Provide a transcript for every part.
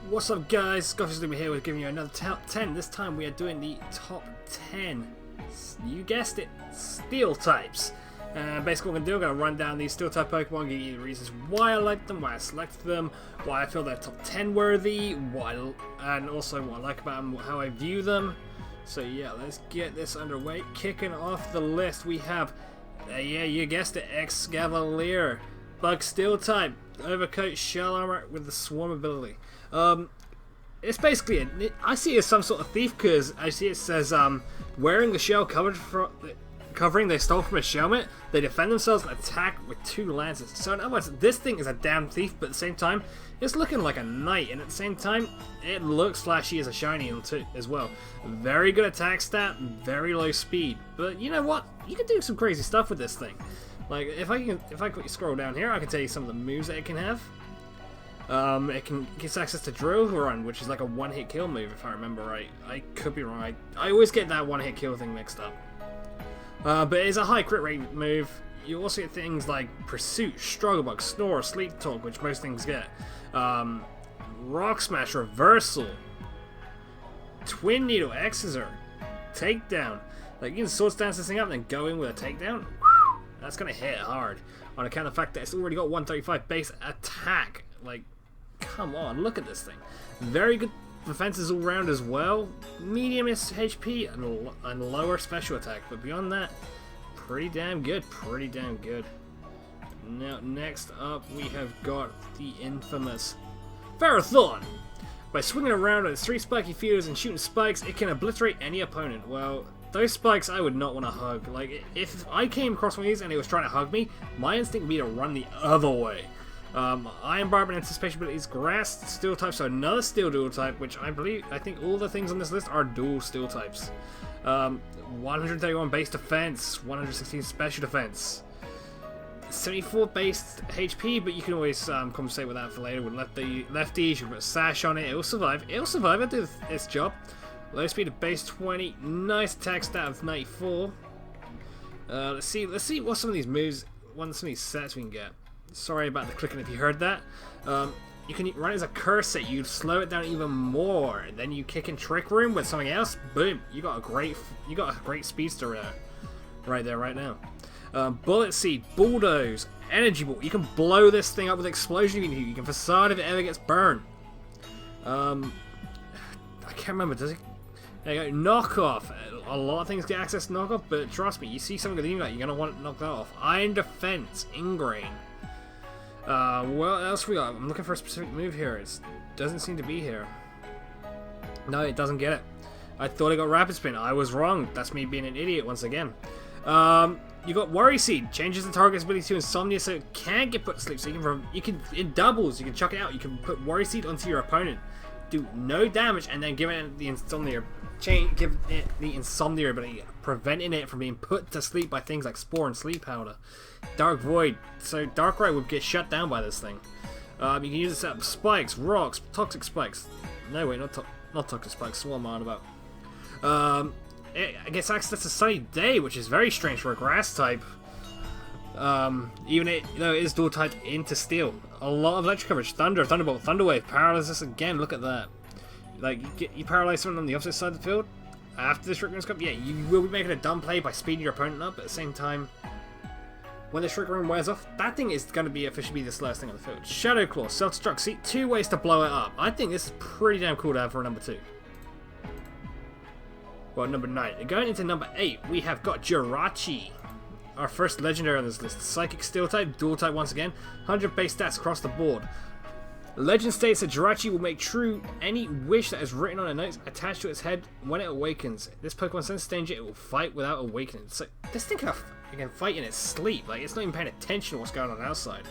What's up, guys? Goffies Twitch here with giving you another top 10. This time we are doing the top 10, you guessed it, steel types. Basically what I'm going to do, I'm going to run down these steel type Pokemon, give you the reasons why I like them, why I selected them, why I feel they're top 10 worthy, and also what I like about them, how I view them. So yeah, let's get this underway. Kicking off the list, we have, yeah, you guessed it, Excavalier, Bug Steel type, Overcoat Shower with the Swarm ability. It's basically I see it as some sort of thief because I see it says wearing the shell covering they stole from a shelmet, they defend themselves and attack with 2 lances. So in other words, this thing is a damn thief, but at the same time it's looking like a knight, and at the same time it looks flashy as a shiny as well. Very good attack stat, very low speed, but you know what, you can do some crazy stuff with this thing. Like if I quickly scroll down here, I can tell you some of the moves that it can have. It gets access to Drill Run, which is like a one-hit kill move, if I remember right. I could be wrong. I always get that one-hit kill thing mixed up. But it's a high crit rate move. You also get things like Pursuit, Struggle Bug, Snore, Sleep Talk, which most things get. Rock Smash, Reversal, Twin Needle, Exeter, Takedown. Like, you can Sword Stance this thing up and then go in with a Takedown. That's gonna hit hard on account of the fact that it's already got 135 base attack. Like, come on, look at this thing. Very good defenses all round as well. Medium HP and lower special attack, but beyond that, pretty damn good. Pretty damn good. Now, next up, we have got the infamous Ferrothorn. By swinging around on its 3 spiky feelers and shooting spikes, it can obliterate any opponent. Well, those spikes I would not want to hug. Like, if I came across one of these and it was trying to hug me, my instinct would be to run the other way. Iron Barb and Anticipation abilities, Grass, Steel type, so another Steel dual type, which I think all the things on this list are dual Steel types. 131 base defense, 116 special defense, 74 base HP, but you can always compensate with that for later with lefties. You can put a sash on it, it'll survive. It'll do its job. Low speed of base 20, nice attack stat of 94. Let's see what some of these moves, some of these sets we can get. Sorry about the clicking if you heard that. You can run it as a curse set, you slow it down even more, and then you kick in Trick Room with something else, boom, you got a great speedster right there, right now. Bullet Seed, Bulldoze, Energy Ball, you can blow this thing up with Explosion, you can Facade if it ever gets burned. I can't remember, does it? There you go, Knockoff. A lot of things get access to Knockoff, but trust me, you see something like that, you're going to want to knock that off. Iron Defense, Ingrain. What else we got? I'm looking for a specific move here. It doesn't seem to be here. No, it doesn't get it. I thought it got Rapid Spin. I was wrong. That's me being an idiot once again. You got Worry Seed. Changes the target's ability to Insomnia so it can't get put to sleep. So you can in doubles. You can chuck it out. You can put Worry Seed onto your opponent, do no damage, and then give it the Insomnia. Give it the Insomnia ability, preventing it from being put to sleep by things like Spore and Sleep Powder. Dark Void, so Darkrai would get shut down by this thing. You can use it to set up spikes, rocks, toxic spikes. No, wait, not toxic spikes. What am I on about? It gets access to Sunny Day, which is very strange for a grass type. Even though it is dual typed into steel. A lot of electric coverage. Thunder, Thunderbolt, Thunderwave, Paralysis again. Look at that. Like, you paralyze someone on the opposite side of the field after the Trick Room's come. Yeah, you will be making a dumb play by speeding your opponent up, but at the same time, when the Trick Room wears off, that thing is going to be officially the slowest thing on the field. Shadow Claw, Self-Destruct. See, 2 ways to blow it up. I think this is pretty damn cool to have for number 2. Well, number 9. Going into number 8, we have got Jirachi. Our first legendary on this list. Psychic Steel type, dual type once again. 100 base stats across the board. Legend states that Jirachi will make true any wish that is written on a note attached to its head when it awakens. This Pokemon senses danger, it will fight without awakening. So this thing can fight in its sleep. Like, it's not even paying attention to what's going on outside.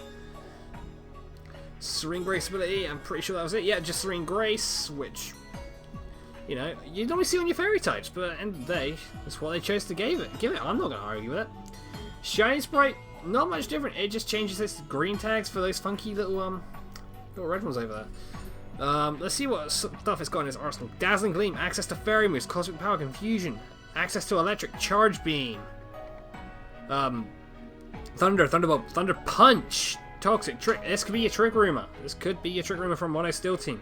Serene Grace ability, I'm pretty sure that was it. Yeah, just Serene Grace, which, you know, you don't see on your fairy types, but at the end of the day, that's what they chose to give it. I'm not going to argue with it. Shiny Sprite, not much different. It just changes its green tags for those funky little red ones over there. Let's see what stuff it's got in its arsenal. Dazzling Gleam, access to Fairy Moves, Cosmic Power, Confusion, access to Electric, Charge Beam, Thunder, Thunderbolt, Thunder Punch, Toxic Trick. This could be a Trick Rumor. This could be a Trick Rumor from Mono Steel Team.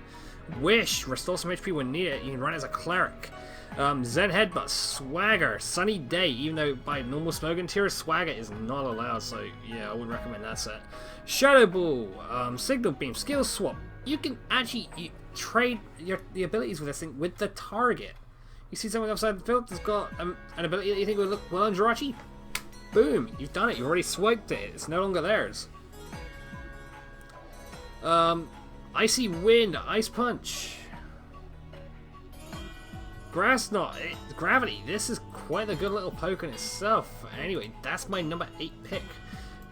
Wish. Restore some HP when needed. You can run it as a Cleric. Zen Headbutt. Swagger. Sunny Day. Even though by normal Smogon tier, Swagger is not allowed. So yeah, I wouldn't recommend that set. Shadow Ball. Signal Beam. Skill Swap. You can actually trade the abilities with this thing with the target. You see something outside the field that's got an ability that you think would look well on Jirachi? Boom! You've done it. You've already swiped it. It's no longer theirs. Icy Wind, Ice Punch. Grass Knot, Gravity. This is quite a good little poke in itself. Anyway, that's my number 8 pick.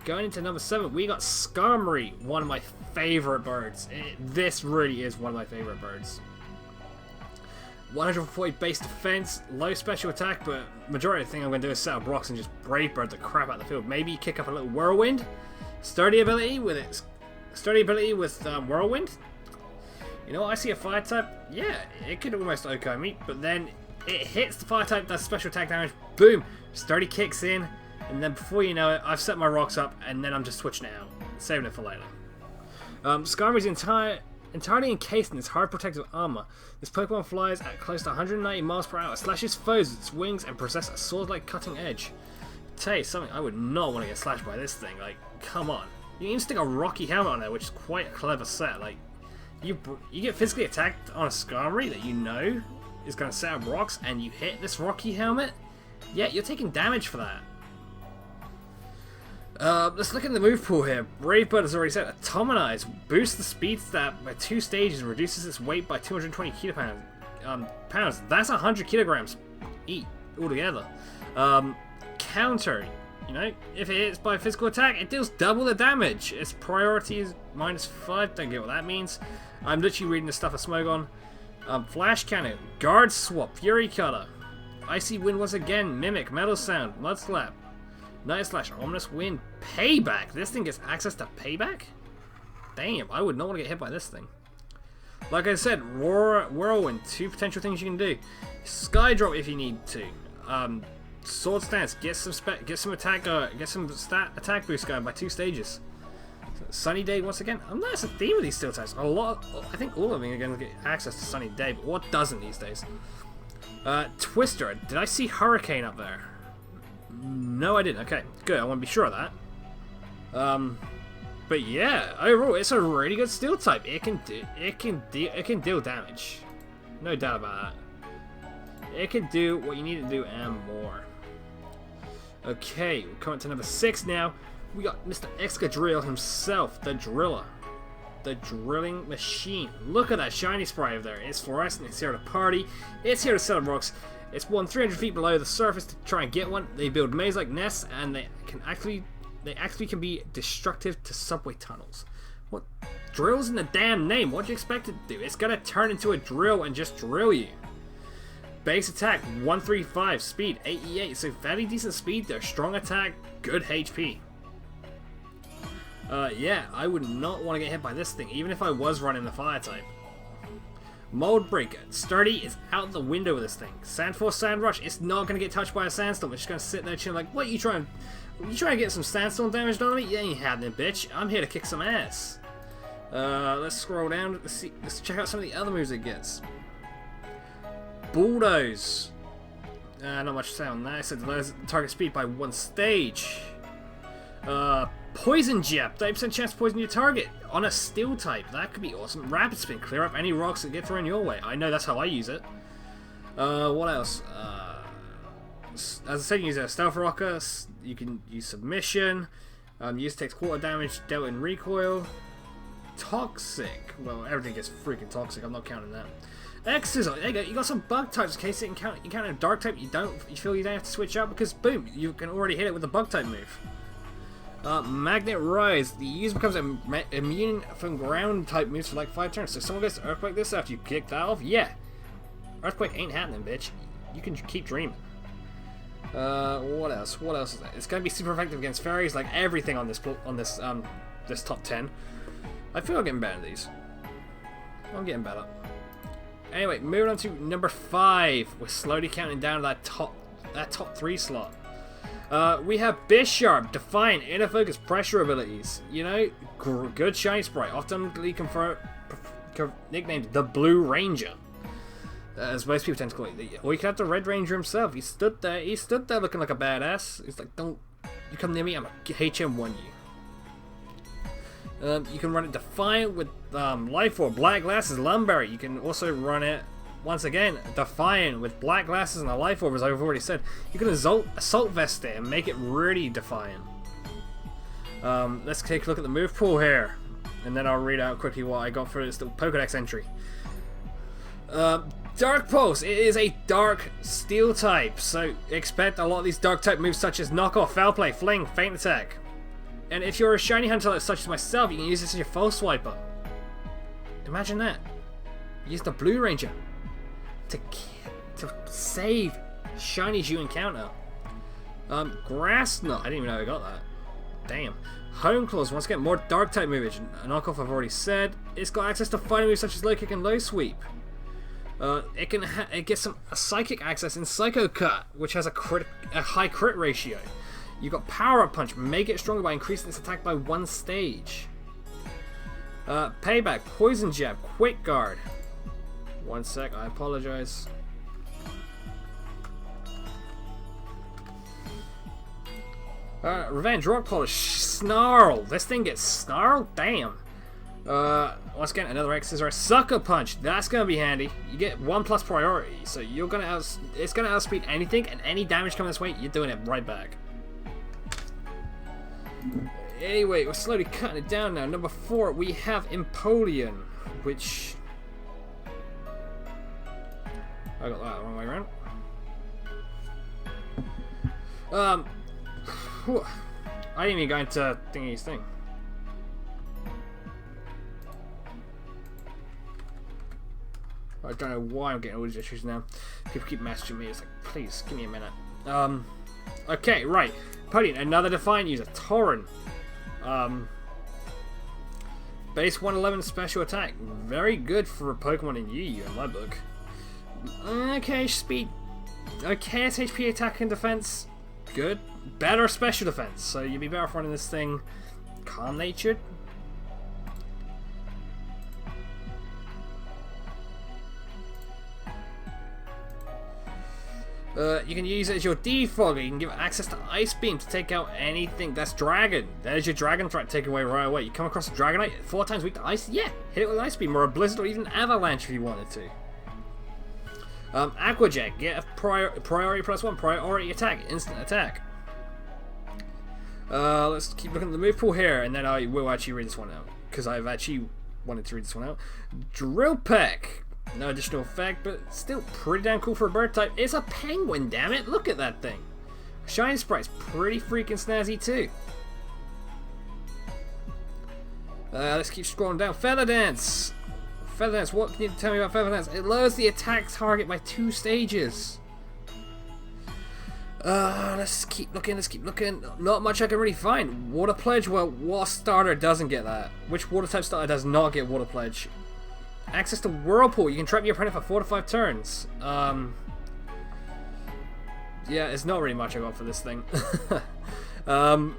Going into number 7, we got Skarmory, one of my favorite birds. This really is one of my favorite birds. 140 base defense, low special attack, but majority of the thing I'm going to do is set up rocks and just Brave Bird the crap out of the field. Maybe kick up a little Whirlwind. Sturdy ability with Whirlwind. You know what, I see a fire type. Yeah, it could almost OHKO me, but then it hits the fire type, does special attack damage. Boom! Sturdy kicks in, and then before you know it, I've set my rocks up, and then I'm just switching it out, saving it for later. Skarmory's entirely encased in its hard protective armor. This Pokemon flies at close to 190 miles per hour, slashes foes with its wings, and possesses a sword-like cutting edge. Tell you something, I would not want to get slashed by this thing. Like, come on. You can even stick a Rocky helmet on there, which is quite a clever set. Like, you get physically attacked on a Skarmory that you know is going to set up rocks, and you hit this Rocky helmet. Yeah, you're taking damage for that. Let's look at the move pool here. Brave Bird has already said Atomize. Boosts the speed stat by 2 stages and reduces its weight by 220 pounds. That's 100 kilograms altogether. Counter. You know, if it hits by physical attack, it deals double the damage. Its priority is -5. Don't get what that means. I'm literally reading the stuff of Smogon. Flash Cannon. Guard Swap. Fury Cutter. Icy Wind once again. Mimic. Metal Sound. Mud Slap. Night Slash, Ominous Wind, Payback. This thing gets access to Payback? Damn, I would not want to get hit by this thing. Like I said, Whirlwind, 2 potential things you can do. Sky Drop if you need to. Sword Stance, get some attack boost going by 2 stages. Sunny Day once again. I'm not a theme with these steel types. I think all of them are going to get access to Sunny Day, but what doesn't these days? Twister. Did I see Hurricane up there? No, I didn't. Okay, good. I want to be sure of that. But yeah, overall, it's a really good steel type. It can deal damage. No doubt about that. It can do what you need to do and more. Okay, we're coming to number 6 now. We got Mr. Excadrill himself, the Driller. The Drilling Machine. Look at that shiny spray over there. It's fluorescent. It's here to party. It's here to set up rocks. It's 300 feet below the surface to try and get one. They build maze-like nests, and they actually can be destructive to subway tunnels. What? Drill's in the damn name. What do you expect it to do? It's gonna turn into a drill and just drill you. Base attack 135, speed 88. So fairly decent speed there. Strong attack, good HP. Yeah, I would not want to get hit by this thing, even if I was running the fire type. Mold Breaker. Sturdy is out the window with this thing. Sandforce Sand Rush. It's not going to get touched by a sandstorm. It's just going to sit there chilling like, what, you trying to get some sandstorm damage done on me? You ain't having it, bitch. I'm here to kick some ass. Let's scroll down. Let's check out some of the other moves it gets. Bulldoze. Not much to say on that. It said lowers target speed by 1 stage. Poison Jab, 30% chance to poison your target on a steel type. That could be awesome. Rapid Spin, clear up any rocks that get thrown your way. I know that's how I use it. What else? As I said, you use a Stealth Rocker. You can use Submission. Use takes quarter damage dealt in recoil. Toxic. Well, everything gets freaking toxic. I'm not counting that. X-Sizzle. There you go. You got some bug types in case it encounter a dark type. You feel you don't have to switch out because boom, you can already hit it with the bug type move. Magnet Rise. The user becomes immune from ground type moves for like 5 turns. So if someone gets Earthquake this after you kick that off, yeah. Earthquake ain't happening, bitch. You can keep dreaming. What else? What else is that? It's gonna be super effective against fairies, like everything on this this top 10. I feel I'm getting better at these. I'm getting better. Anyway, moving on to number 5. We're slowly counting down to that top 3 slot. We have Bisharp, Defiant, Inner Focus, Pressure abilities. You know, good shiny sprite, often nicknamed the Blue Ranger, as most people tend to call it. Or you could have the Red Ranger himself. He stood there looking like a badass. He's like, don't you come near me, I'm gonna HM1 you. You can run it Defiant with Life Orb, Black Glasses, Lumberry. You can also run it, once again, Defiant with Black Glasses and a Life Orb, as I've already said. You can Assault Vest it and make it really Defiant. Let's take a look at the move pool here, and then I'll read out quickly what I got for this little Pokedex entry. Dark Pulse, it is a dark steel type, so expect a lot of these dark type moves such as Knock Off, Foul Play, Fling, Feint Attack. And if you're a shiny hunter such as myself, you can use this as your Foul Swiper. Imagine that. Use the Blue Ranger to save shinies you encounter. Grass Knot, I didn't even know I got that. Damn. Home Claws, once again, more dark type movage. Knock Off, I've already said. It's got access to fighting moves such as Low Kick and Low Sweep. It gets a psychic access in Psycho Cut, which has a high crit ratio. You've got Power Up Punch, make it stronger by increasing its attack by 1 stage. Payback, Poison Jab, Quick Guard. 1 sec, I apologize. Revenge, Rock Polish, Snarl. This thing gets snarled? Damn. Once again, another X-Scissor, Sucker Punch. That's gonna be handy. You get 1+ priority, so you're gonna it's gonna outspeed anything, and any damage coming this way, you're doing it right back. Anyway, we're slowly cutting it down now. Number 4, we have Polian, which I got that the wrong way around. I didn't even go into Thingy's thing. I don't know why I'm getting all these issues now. People keep messaging me. It's like, please, give me a minute. Okay, right. Polian, another Defiant user. Tauren. Base 111 special attack. Very good for a Pokemon in Yu-Yu in my book. Okay, speed. Okay, HP, attack and defense. Good. Better special defense. So you'd be better off running this thing calm-natured. You can use it as your defogger. You can give it access to Ice Beam to take out anything that's Dragon. There's your Dragon threat taken away right away. You come across a Dragonite, 4 times weak to Ice, yeah, hit it with Ice Beam, or a Blizzard, or even Avalanche if you wanted to. Aqua Jet, get a priority +1, priority attack, instant attack. Let's keep looking at the move pool here, and then I will actually read this one out, because I've actually wanted to read this one out. Drill Peck. No additional effect, but still pretty damn cool for a bird type. It's a penguin, damn it! Look at that thing. Shiny Sprite's pretty freaking snazzy too. Let's keep scrolling down. Feather Dance. Feather Dance. What can you tell me about Feather Dance? It lowers the attack target by 2 stages. Let's keep looking. Let's keep looking. Not much I can really find. Water Pledge. Well, what starter doesn't get that? Which water type starter does not get Water Pledge? Access to Whirlpool. You can trap your opponent for 4 to 5 turns. Yeah, it's not really much I got for this thing. But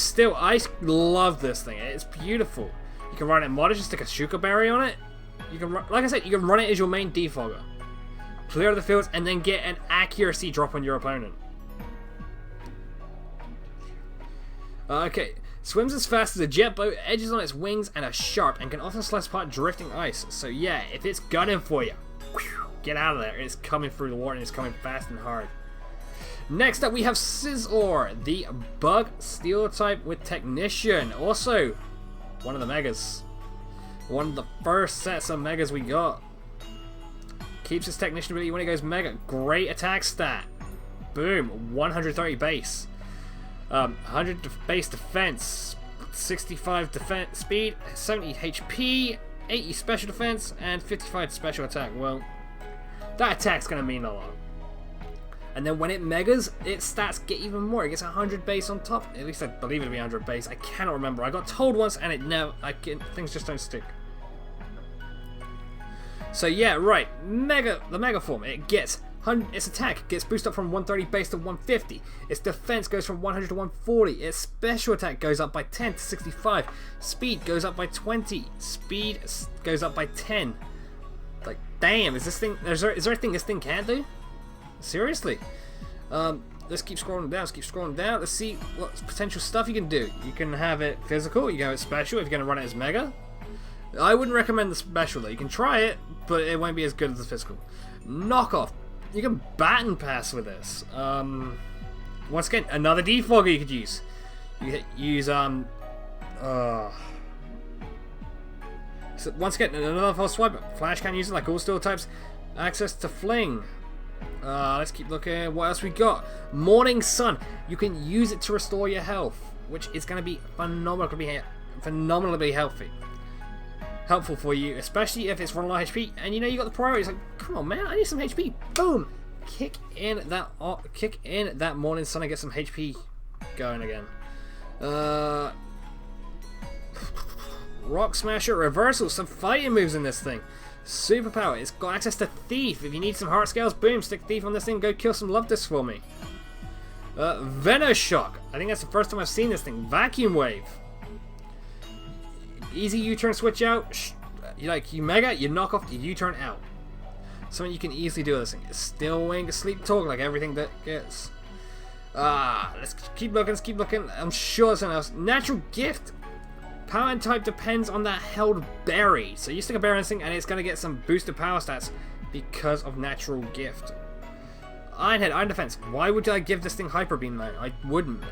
still, I love this thing. It's beautiful. You can run it modded, just stick a Shuka Berry on it. You can, like I said, you can run it as your main defogger. Clear the fields and then get an accuracy drop on your opponent. Okay. Swims as fast as a jet boat, edges on its wings, and are sharp, and can often slice apart drifting ice. So yeah, if it's gunning for you, get out of there. It's coming through the water, and it's coming fast and hard. Next up, we have Scizor, the Bug Steel type with Technician. Also, one of the Megas. One of the first sets of Megas we got. Keeps his Technician ability when he goes Mega. Great attack stat. Boom, 130 base. 100 base defense, 65 defense speed, 70 HP, 80 special defense, and 55 special attack. Well, that attack's gonna mean a lot. And then when it megas, its stats get even more. It gets 100 base on top. At least I believe it to be 100 base. I cannot remember. I got told once, and things just don't stick. So yeah, right. The Mega form. It gets Its attack gets boosted up from 130 base to 150. Its defense goes from 100 to 140. Its special attack goes up by 10 to 65. Speed goes up by 20. Speed goes up by 10. Like, damn, is there anything this thing can't do? Seriously. Let's keep scrolling down. Let's see what potential stuff you can do. You can have it physical, you can have it special if you're going to run it as Mega. I wouldn't recommend the special though. You can try it, but it won't be as good as the physical. Knockoff. You can baton pass with this. Once again, another defogger you could use. You could use so once again, another false swipe. Flash can use it like all steel types. Access to fling. Let's keep looking. What else we got? Morning Sun. You can use it to restore your health, which is going to be phenomenally helpful for you, especially if it's running low HP. And you know you got the priorities. Like, come on, man, I need some HP. Boom. Kick in that Morning Sun and get some HP going again. Rock Smasher Reversal. Some fighting moves in this thing. Superpower, it's got access to Thief. If you need some heart scales, boom, stick Thief on this thing, go kill some love discs for me. Venoshock, I think that's the first time I've seen this thing. Vacuum Wave. Easy U-turn switch out. You mega, you knock off, you U-turn out. Something you can easily do with this thing. Still Wing, Sleep Talk, like everything that gets. Let's keep looking. I'm sure there's something else. Natural Gift. Power and type depends on that held berry. So you stick a berry in this thing and it's going to get some boosted power stats because of Natural Gift. Ironhead, Iron Defense. Why would I give this thing Hyper Beam though? I wouldn't.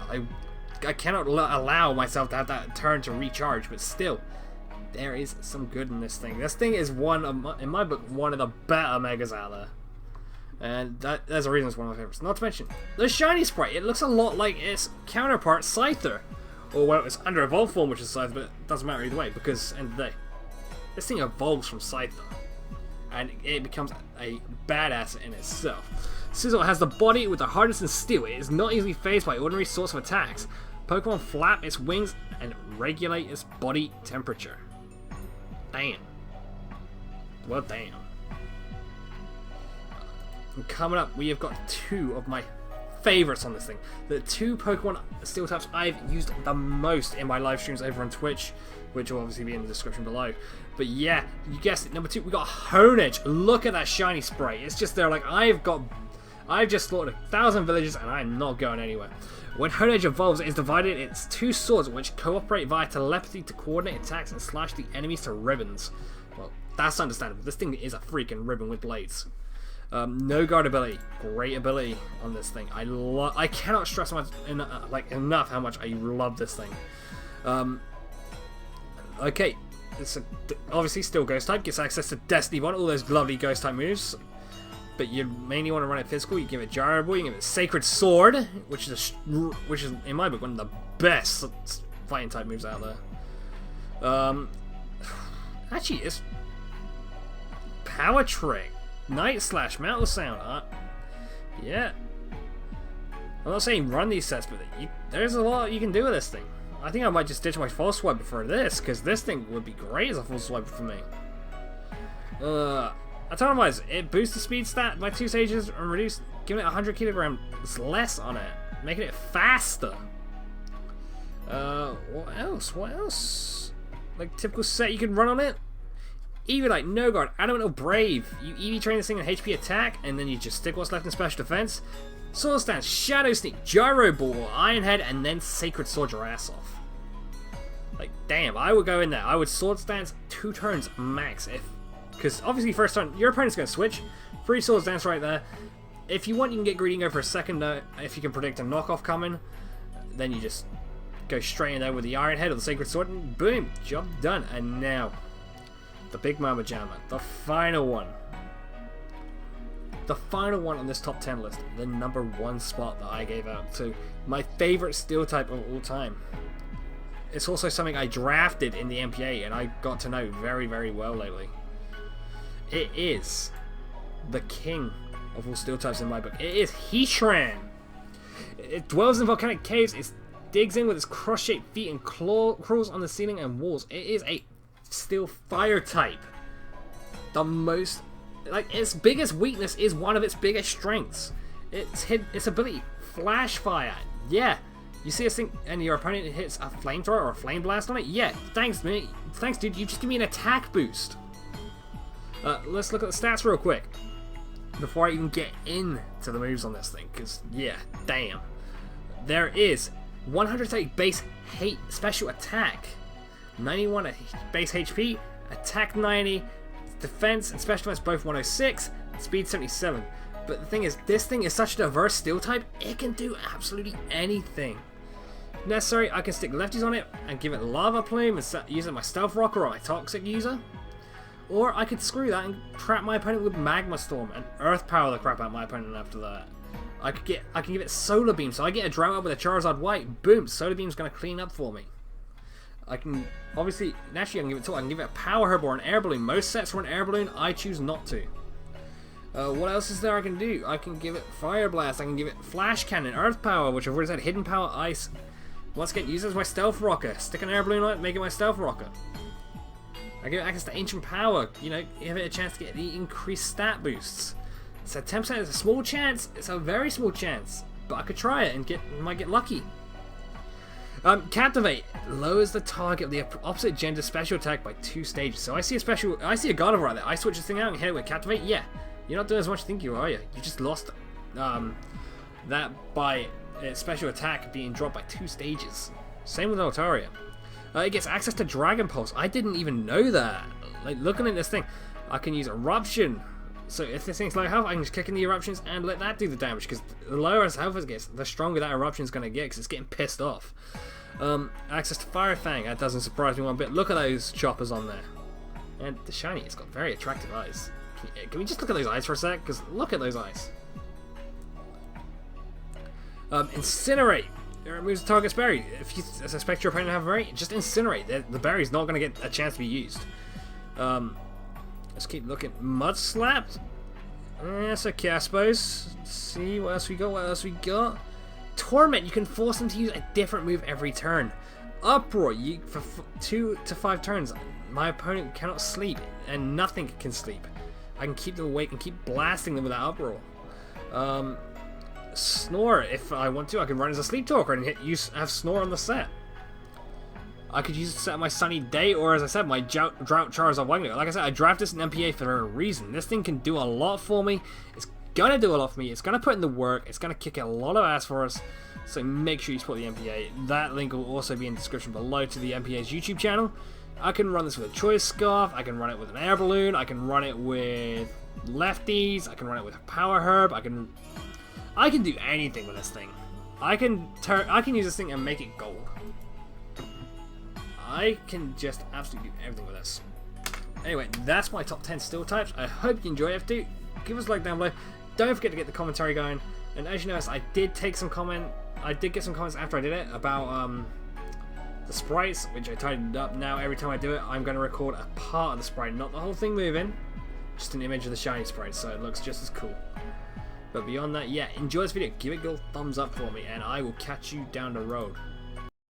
I cannot allow myself to have that turn to recharge, but still, there is some good in this thing. This thing is in my book, one of the better Megas out there. And there's a reason it's one of my favorites. Not to mention, the Shiny Sprite. It looks a lot like its counterpart, Scyther. Or well, it's under evolved form, which is Scyther, but it doesn't matter either way, because end of the day, this thing evolves from Scyther, and it becomes a badass in itself. Sizzle has the body with the hardness and steel. It is not easily phased by ordinary sorts of attacks. Pokemon flap its wings and regulate its body temperature. Damn. Well, damn. And coming up, we have got two of my favorites on this thing. The two Pokemon steel types I've used the most in my live streams over on Twitch, which will obviously be in the description below. But yeah, you guessed it. Number two, we got Honedge. Look at that shiny sprite. It's just there, like I've just slaughtered 1,000 villages and I'm not going anywhere. When Honedge evolves, it is divided into two swords which cooperate via telepathy to coordinate attacks and slash the enemies to ribbons. Well, that's understandable. This thing is a freaking ribbon with blades. No guard ability, great ability on this thing. I cannot stress enough how much I love this thing. Okay, it's obviously still Ghost type, gets access to Destiny Bond, all those lovely Ghost type moves. But you mainly want to run it physical. You give it Gyro Ball, you give it Sacred Sword, which is in my book one of the best fighting type moves out there. Actually, it's Power Trick. Night Slash, Metal Sound, yeah. I'm not saying run these sets, but there's a lot you can do with this thing. I think I might just ditch my full swiper for this, because this thing would be great as a full swiper for me. Autonomous, it boosts the speed stat by 2 stages and giving it 100 kilograms less on it, making it faster. What else? Like typical set you can run on it? Evilite, No Guard, Adamant or Brave. You EV train this thing in HP attack, and then you just stick what's left in special defense. Sword Stance, Shadow Sneak, Gyro Ball, Iron Head, and then Sacred Sword your ass off. Like, damn, I would go in there. I would Sword Stance 2 turns max, because obviously first turn, your opponent's going to switch. Free Sword Stance right there. If you want, you can get greedy and go for a second, if you can predict a knockoff coming, then you just go straight in there with the Iron Head or the Sacred Sword, and boom, job done. And now, the Big Mama Jammer, the final one. The final one on this top 10 list, the number 1 spot that I gave out to my favorite steel type of all time. It's also something I drafted in the Npa and I got to know very, very well lately. It is the king of all steel types in my book. It is Heatran. It dwells in volcanic caves, it digs in with its cross-shaped feet and crawls on the ceiling and walls. It is a steel fire type. The most like, its biggest weakness is one of its biggest strengths. Its ability, Flash Fire. Yeah, you see this thing and your opponent hits a flamethrower or a flame blast on it? Yeah, thanks mate. Thanks dude, you just give me an attack boost. Let's look at the stats real quick before I even get into the moves on this thing, because yeah, damn. There is 130 base special attack, 91 base HP, attack 90, defense and special defense both 106, speed 77. But the thing is, this thing is such a diverse steel type, it can do absolutely anything. If necessary, I can stick lefties on it and give it Lava Plume and use it my Stealth Rocker or my Toxic user. Or I could screw that and trap my opponent with Magma Storm and Earth Power the crap out my opponent after that. I can give it Solar Beam, so I get a Drought up with a Charizard White. Boom, Solar Beam's gonna clean up for me. I can obviously naturally I can give it I can give it a Power Herb or an Air Balloon. Most sets for an Air Balloon, I choose not to. What else is there I can do? I can give it Fire Blast. I can give it Flash Cannon, Earth Power, which I've already said, Hidden Power, Ice. Once again, use it as my Stealth Rocker. Stick an Air Balloon on it, make it my Stealth Rocker. I give it access to Ancient Power. You know, give it a chance to get the increased stat boosts. It's a 10%. It's a small chance. It's a very small chance, but I could try it and might get lucky. Captivate lowers the target of the opposite gender special attack by 2 stages. So I see a Gardevoir right there. I switch this thing out and hit it with Captivate. Yeah, you're not doing as much as you think you are you? You just lost that by its special attack being dropped by 2 stages. Same with Altaria. It gets access to Dragon Pulse. I didn't even know that. Like, looking at this thing, I can use Eruption. So if this thing's low health, I can just kick in the Eruptions and let that do the damage. Because the lower its health it gets, the stronger that Eruption's going to get, because it's getting pissed off. Access to Fire Fang. That doesn't surprise me one bit. Look at those choppers on there. And the shiny, it's got very attractive eyes. Can we just look at those eyes for a sec? Because look at those eyes. Incinerate. It removes the target's berry. If you suspect your opponent to have a berry, just incinerate. The berry's not going to get a chance to be used. Let's keep looking. Mud Slapped. That's okay, I suppose. Let's see what else we got. Torment. You can force them to use a different move every turn. Uproar. For 2 to 5 turns, my opponent cannot sleep, and nothing can sleep. I can keep them awake and keep blasting them with that Uproar. Snore, if I want to, I can run as a Sleep Talker and have Snore on the set. I could use it to set my Sunny Day, or as I said, my Drought Charizard Wagner. Like I said, I drafted this in Npa for a reason. This thing can do a lot for me. It's gonna do a lot for me. It's gonna put in the work. It's gonna kick a lot of ass for us. So make sure you support the Npa. That link will also be in the description below to the Npa's YouTube channel. I can run this with a Choice Scarf. I can run it with an Air Balloon. I can run it with lefties. I can run it with a Power Herb. I can do anything with this thing. I can use this thing and make it gold. I can just absolutely do everything with this. Anyway, that's my top 10 steel types. I hope you enjoy it. If you do, give us a like down below. Don't forget to get the commentary going. And as you notice, I did get some comments after I did it about the sprites, which I tidied up. Now every time I do it, I'm going to record a part of the sprite, not the whole thing moving, just an image of the shiny sprite, so it looks just as cool. But beyond that, yeah, enjoy this video, give it a good thumbs up for me, and I will catch you down the road.